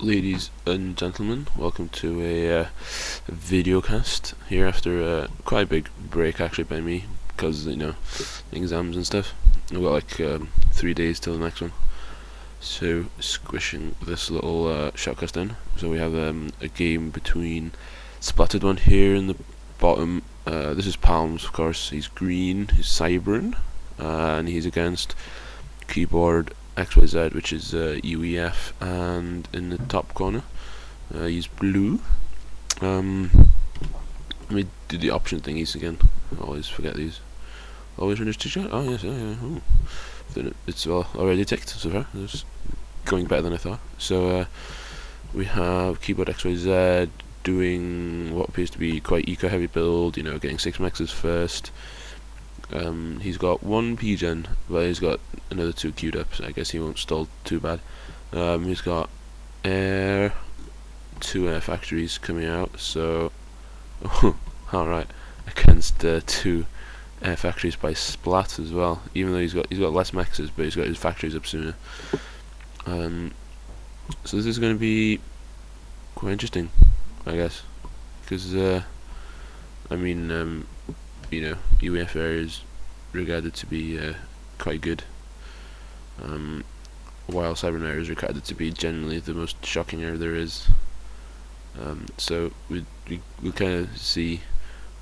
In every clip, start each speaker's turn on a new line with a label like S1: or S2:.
S1: Ladies and gentlemen, welcome to a video cast here after quite a big break actually by me because exams and stuff. I've got like 3 days till the next one, so squishing this little shotcast in. So we have a game between Splattedone here in the bottom. This is Palms, of course. He's green, he's Cybran, and he's against keyboardxyz, which is UEF, and in the top corner he's blue. Let me do the option thingies again. I always forget these. Always finish to check. Oh yes, yeah. Ooh. It's already ticked so far. It's going better than I thought. So we have keyboardxyz doing what appears to be quite eco-heavy build. Getting 6 maxes first. He's got 1 P-gen, but he's got another 2 queued up, so I guess he won't stall too bad. He's got air, 2 air factories coming out, so alright, against 2 air factories by Splat as well. Even though he's got less maxes, but he's got his factories up sooner. So this is going to be quite interesting, I guess, because UEF area is regarded to be quite good, while Cybran area is regarded to be generally the most shocking area there is. So we'll kind of see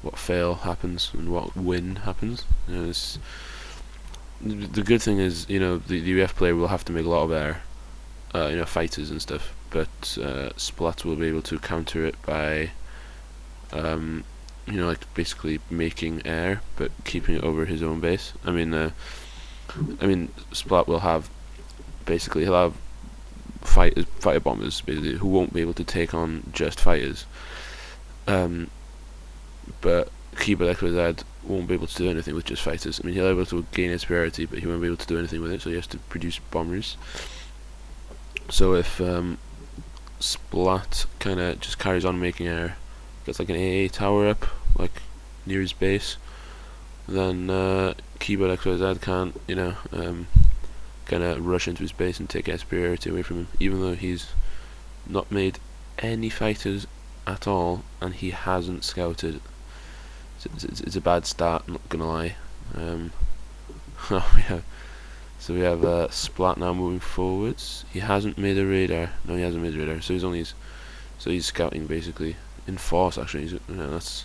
S1: what fail happens and what win happens. The good thing is, the UEF player will have to make a lot of air, fighters and stuff, but Splat will be able to counter it by basically making air but keeping it over his own base. Splat will have he'll have fighter bombers basically who won't be able to take on just fighters. But keyboardxyz won't be able to do anything with just fighters. He'll be able to gain its priority, but he won't be able to do anything with it, so he has to produce bombers. So if Splat kinda just carries on making air, gets like an AA tower up, like near his base, then keyboardxyz can't, kind of rush into his base and take his priority away from him, even though he's not made any fighters at all, and he hasn't scouted. It's a bad start, I'm not gonna lie. We have Splat now moving forwards. He hasn't made a radar. No, he hasn't made a radar. So he's scouting basically in force. Actually, that's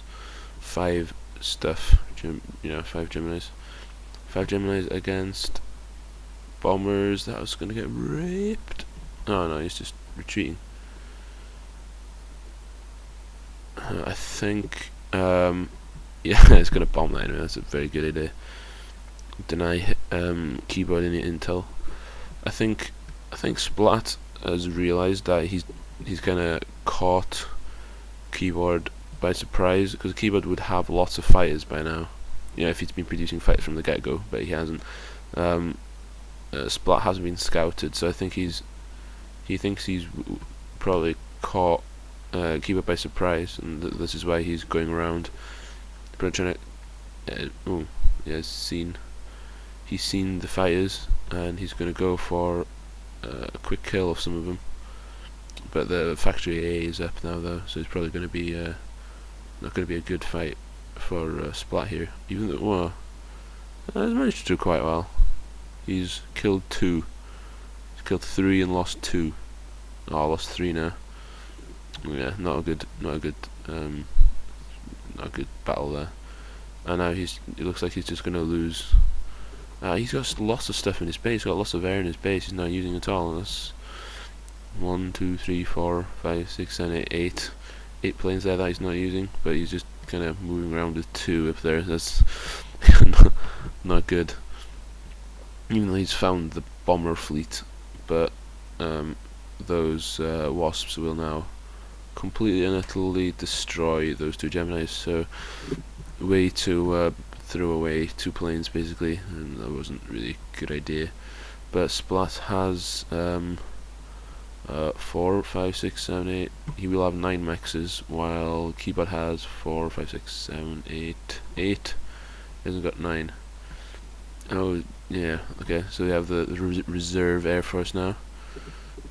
S1: 5 stuff. 5 Geminis. 5 Geminis against bombers. That was gonna get raped. Oh no, he's just retreating. I think. Yeah, it's gonna bomb that anyway. That's a very good idea. Deny keyboard any intel. I think Splat has realized that he's kind of caught keyboard by surprise, because keyboard would have lots of fighters by now, if he's been producing fighters from the get-go, but he hasn't. Splat hasn't been scouted, so I think he thinks he's probably caught keyboard by surprise, and this is why he's going around. But trying to he's seen the fighters, and he's going to go for a quick kill of some of them. But the factory A is up now though, so it's probably going to be not going to be a good fight for Splat here. Even though he's managed to do quite well. He's killed 2. He's killed 3 and lost 2. Oh, lost 3 now. Yeah, not a good battle there. And now it looks like he's just going to lose. He's got lots of stuff in his base. He's got lots of air in his base. He's not using it all. That's 1, 2, 3, 4, 5, 6, 7, 8. 8 planes there that he's not using, but he's just kind of moving around with 2 up there. That's not good. Even though he's found the bomber fleet, but those wasps will now completely and utterly destroy those 2 Geminis. So way to throw away 2 planes basically, and that wasn't really a good idea. But Splat has 4, 5, 6, 7, 8. He will have 9 maxes, while keyboard has 4, 5, 6, 7, 8. 8. He hasn't got 9. Oh yeah, okay. So we have the reserve air force now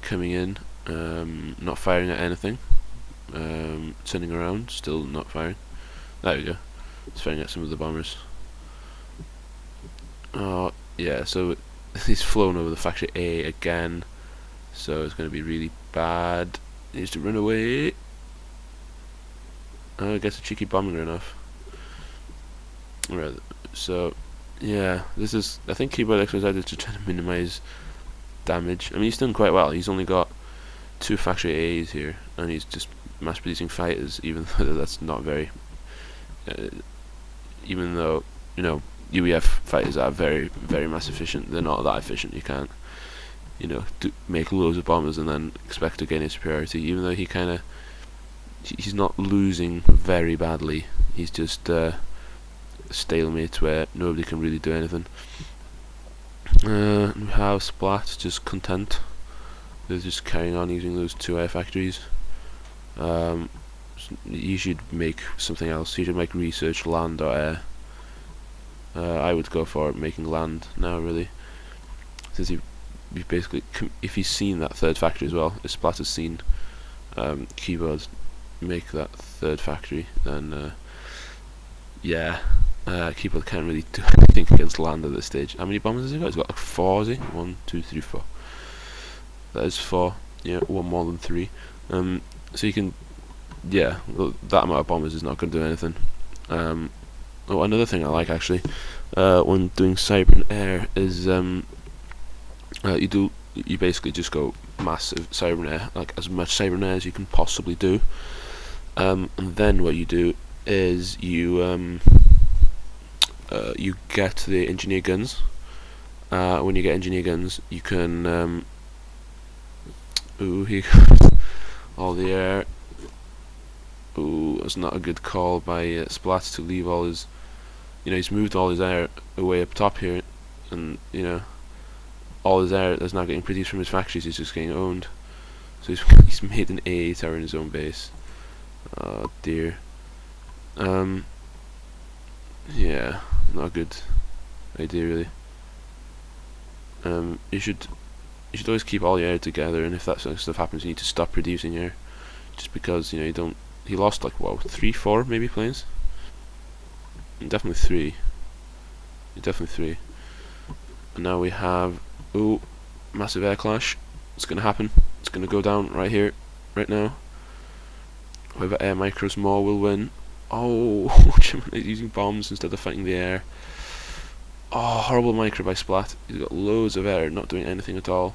S1: coming in. not firing at anything. Turning around, still not firing. There we go. It's firing at some of the bombers. Oh yeah, so he's flown over the factory A again, so it's going to be really bad. He needs to run away. Oh, gets a cheeky bombing run off. Right, so yeah, this is, I think keyboardxyz is just trying to minimize damage. I mean, he's done quite well. He's only got 2 factory A's here, and he's just mass producing fighters, even though that's not very even though, you know, UEF fighters are very, very mass efficient. They're not that efficient. You can't, you know, make loads of bombers and then expect to gain a superiority. Even though he's not losing very badly. He's just stalemate where nobody can really do anything. We have Splat just content. They're just carrying on using those 2 air factories. You should make something else. You should make research land or air. I would go for making land now, really, since he basically, if he's seen that 3rd factory as well, if Splat has seen keyboard make that 3rd factory, then yeah, keyboard can't really do anything against land at this stage. How many bombers has he got? He's got like 4, has he? 1, 2, 3, 4. That is 4. Yeah, 1 more than 3. So you can, yeah, that amount of bombers is not going to do anything. Oh, another thing I like actually, when doing Cybran air is you basically just go massive Cybran air, like as much Cybran air as you can possibly do, and then what you do is you get the engineer guns. When you get engineer guns, you can ooh, he all the air. Ooh, that's not a good call by Splat to leave all his, you know, he's moved all his air away up top here, and you know, all his air that's not getting produced from his factories is just getting owned. So he's made an A tower in his own base. Oh dear. Yeah, not a good idea really. You should always keep all your air together, and if that sort of stuff happens, you need to stop producing air, just because, you know, you don't. He lost like, what, 3, 4 maybe planes? Definitely 3. Definitely 3. And now we have, ooh, massive air clash. It's gonna happen. It's gonna go down right here, right now. Whoever air micros more will win. Oh, he's using bombs instead of fighting the air. Oh, horrible micro by Splat. He's got loads of air, not doing anything at all.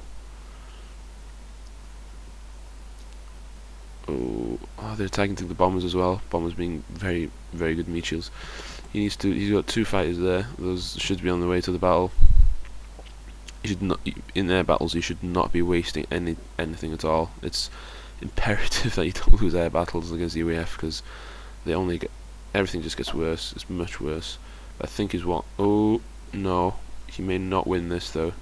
S1: Oh, they're attacking through the bombers as well. Bombers being very, very good meat shields. He's got 2 fighters there. Those should be on the way to the battle. You should not, in air battles, you should not be wasting anything at all. It's imperative that you don't lose air battles against the UEF, because they only get, everything just gets worse. It's much worse. I think he's what? Oh no, he may not win this though.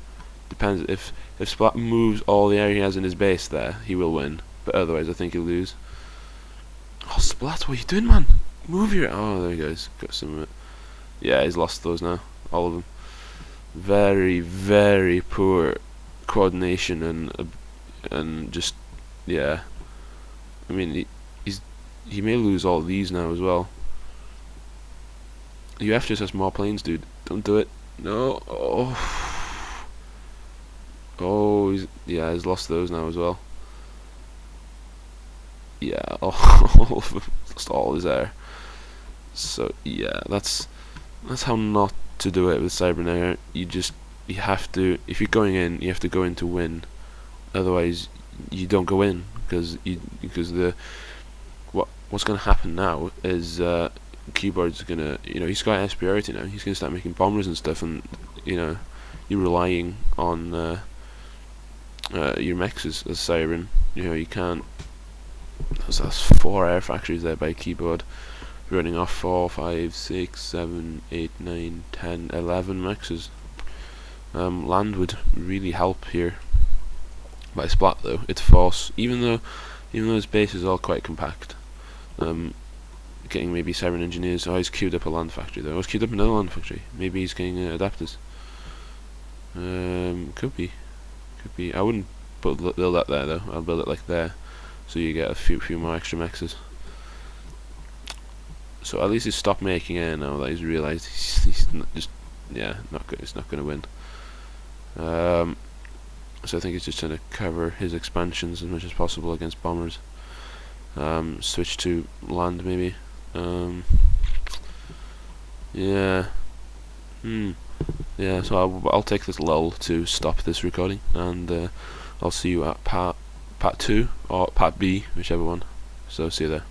S1: Depends if Splat moves all the air he has in his base there, he will win. But otherwise, I think he'll lose. Oh, Splat, what are you doing, man? Move your... Oh, there he goes. Got some of it. Yeah, he's lost those now. All of them. Very, very poor coordination and just... Yeah. I mean, he may lose all these now as well. UF just has more planes, dude. Don't do it. No. Oh. Oh, he's lost those now as well. Yeah, all of them, lost all his air. So yeah, that's how not to do it with Cybran air. You have to, if you're going in, you have to go in to win. Otherwise, you don't go in, because what's going to happen now is keyboard's gonna, you know, he's got air superiority now. He's gonna start making bombers and stuff, and you know, you're relying on your mechs as Cybran. You know, you can't. That's 4 air factories there by keyboard, running off 4, 5, 6, 7, 8, 9, 10, 11 mexes. Land would really help here. By Splat though, it's force. Even though his base is all quite compact. Getting maybe Cybran engineers. Oh, he's queued up a land factory though. Oh, he's queued up another land factory. Maybe he's getting adapters. Could be. I wouldn't build that there though. I'll build it like there, so you get a few more extra mexes. So at least he's stopped making air now that he's realised he's not just not good. He's not going to win. So I think he's just trying to cover his expansions as much as possible against bombers. Switch to land maybe. Yeah. Yeah. So I'll take this lull to stop this recording, and I'll see you at part 2 or part B, whichever one. So see you there.